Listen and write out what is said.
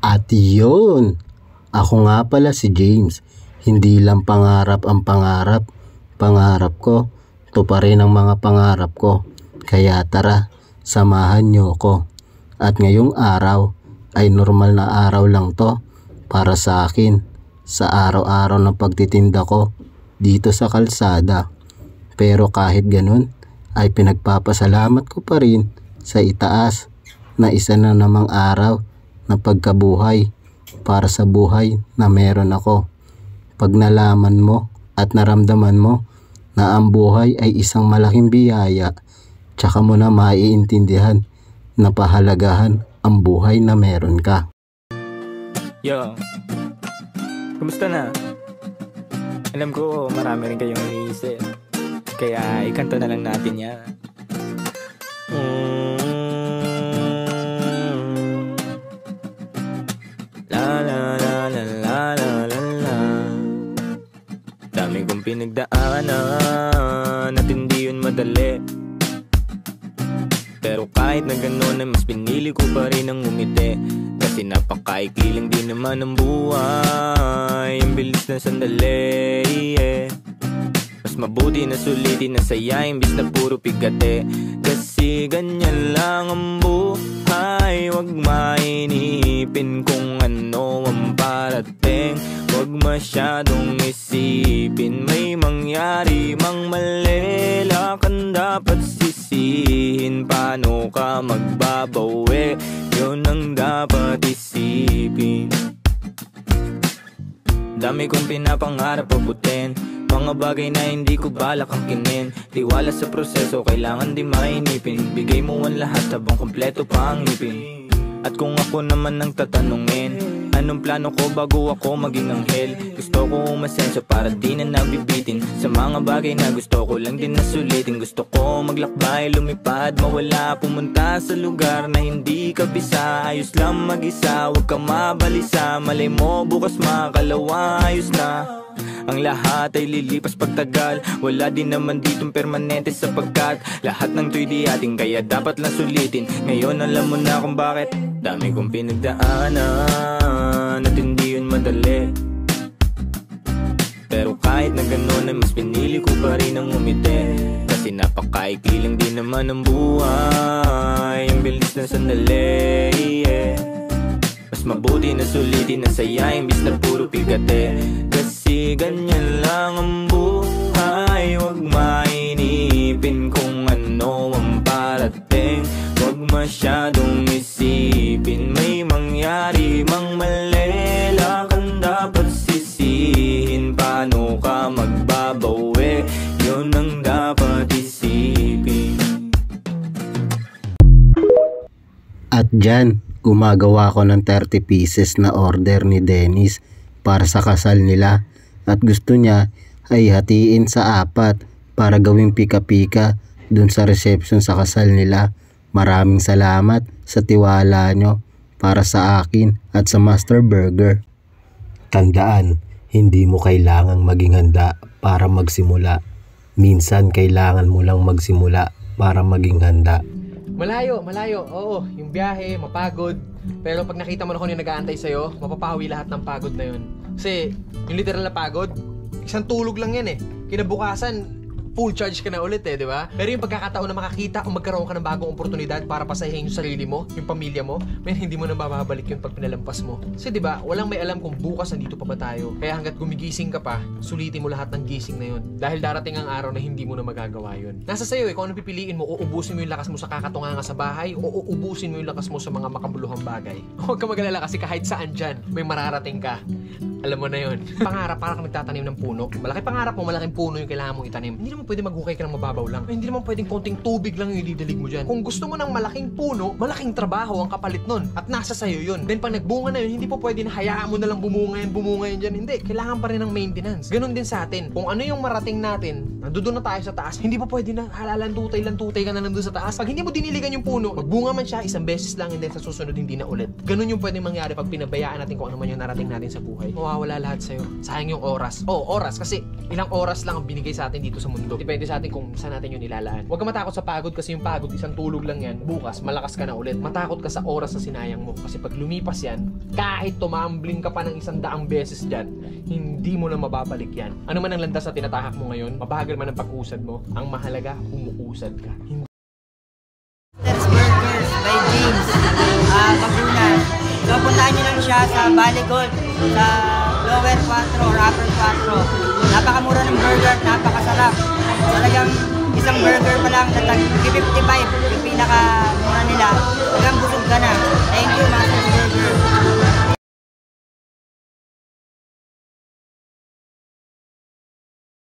At yun, ako nga pala si James. Hindi lang pangarap ang pangarap. Pangarap ko, tuparin ang mga pangarap ko. Kaya tara, samahan niyo ko. At ngayong araw ay normal na araw lang to para sa akin. Sa araw-araw ng pagtitinda ko dito sa kalsada. Pero kahit ganun ay pinagpapasalamat ko pa rin sa itaas na isa na namang araw na pagkabuhay para sa buhay na meron ako. Pag nalaman mo at naramdaman mo na ang buhay ay isang malaking biyaya, tsaka mo na maiintindihan na pahalagahan ang buhay na meron ka. Yo, kumusta na? Alam ko marami rin kayong iniisip, kaya ikanta na lang natin yan. La la la la la la la la. Dami kong pinagdaanan at hindi yun madali, pero kahit na gano'n ay mas pinili ko pa rin ang umiti. Kasi napakaikli lang din naman ang buhay, ang bilis na sandali, yeah. Mas mabuti na sulitin na saya imbis na puro pigate. Kasi ganyan lang ang buhay, wag mainipin kung ano ang parating. Wag masyadong isipin, may mangyari mang mali, lakan dapat sisihin. Paano ka magbabawi, yun ang dapat isipin. Dami kong pinapangarap abutin, mga bagay na hindi ko balak angkinin. Tiwala sa proseso, kailangan di mainipin. Bigay mo ang lahat habang kompleto pa ang ngipin. At kung ako naman ang tatanungin, anong plano ko bago ako maging anghel? Gusto ko umasenso para di na nabibitin sa mga bagay na gusto ko lang din na sulitin. Gusto ko maglakbay, lumipad, mawala, pumunta sa lugar na hindi kabisa. Ayos lang mag-isa, huwag kang mabalisa. Malay mo bukas makalawa, ayos na. Ang lahat ay lilipas pagtagal, wala din naman ditong permanente sapagkat lahat ng to'y di ating, kaya dapat lang sulitin. Ngayon alam mo na kung bakit. Dami kong pinagdaanan at hindi yun madali, pero kahit na gano'n ay mas pinili ko pa rin ang umiti. Kasi napakaikli lang din naman ang buhay, ang bilis na sandali, yeah. Mas mabuti na sulitin na saya imbis na puro pigate. Kasi ganyan lang ang buhay, wag mainipin kung ano ang parating. Wag masyadong isipin, may mangyari mang mali, lakan dapat sisihin. Paano ka magbabawi, yun ang dapat isipin. At dyan, gumagawa ko ng 30 pieces na order ni Dennis para sa kasal nila. At gusto niya ay hatiin sa 4 para gawing pika-pika dun sa reception sa kasal nila. Maraming salamat sa tiwala nyo para sa akin at sa Master Burger. Tandaan, hindi mo kailangang maging handa para magsimula. Minsan kailangan mo lang magsimula para maging handa. Malayo, oo, yung biyahe, mapagod. Pero pag nakita mo na kung yung nag-aantay sa'yo, mapapawi lahat ng pagod na yun. Kasi yung literal na pagod, isang tulog lang yan eh. Kinabukasan, full charge ka na ulit eh, di ba? Pero yung pagkakataon na makakita o magkaroon ka ng bagong oportunidad para pasahin yung sarili mo, yung pamilya mo, hindi mo na mababalik yun pag pinalampas mo. Kasi di ba, walang may alam kung bukas nandito pa ba tayo. Kaya hanggat gumigising ka pa, sulitin mo lahat ng gising na yun. Dahil darating ang araw na hindi mo na magagawa yun. Nasa sayo eh, kung anong pipiliin mo, uubusin mo yung lakas mo sa kakatunganga sa bahay o uubusin mo yung lakas mo sa mga makabuluhang bagay. Huwag ka magalala kasi kahit saan dyan, may mararating ka. Alam mo na yun. Pangarap, para kang nagtatanim ng puno. Malaki pangarap mo, malaking puno yung kailangan mong itanim. Hindi naman pwede maghukay ka ng mababaw lang. Hindi naman pwedeng konting tubig lang yung ididalig mo dyan. Kung gusto mo ng malaking puno, malaking trabaho ang kapalit nun. At nasa sayo yun. Then pag nagbunga na yun, hindi po pwede na hayaan mo na lang bumunga yun dyan. Hindi, kailangan pa rin ng maintenance. Ganon din sa atin. Kung ano yung marating natin, nandoon na tayo sa taas, hindi po pwede na lantutay ka na lang doon sa taas. Pag hindi mo diniligan yung puno, magbunga man siya isang beses lang and then sa susunod hindi na ulit. Ganon yung pwedeng mangyari pag pinabayaan natin kung ano man yung narating natin sa buhay. Mawawala lahat sa'yo. Sayang yung oras. Oras kasi ilang oras lang ang binigay sa atin dito sa mundo. mundo. Depende sa atin kung saan natin yun ilalaan. Huwag ka matakot sa pagod kasi yung pagod, isang tulog lang yan. Bukas, malakas ka na ulit. Matakot ka sa oras na sinayang mo. Kasi pag lumipas yan, kahit tumambling ka pa ng 100 beses dyan, hindi mo na mababalik yan. Ano man ang landas na tinatahak mo ngayon, mabagal man ang pag-usad mo, ang mahalaga, umuusad ka. There's Burgers by James, Pagunan. So puntahan nyo lang siya sa Valley Gold, sa lower 4 or upper 4. Napakamura ng burger, napakasarap. Talagang isang burger pa lang na tag 55, yung pinaka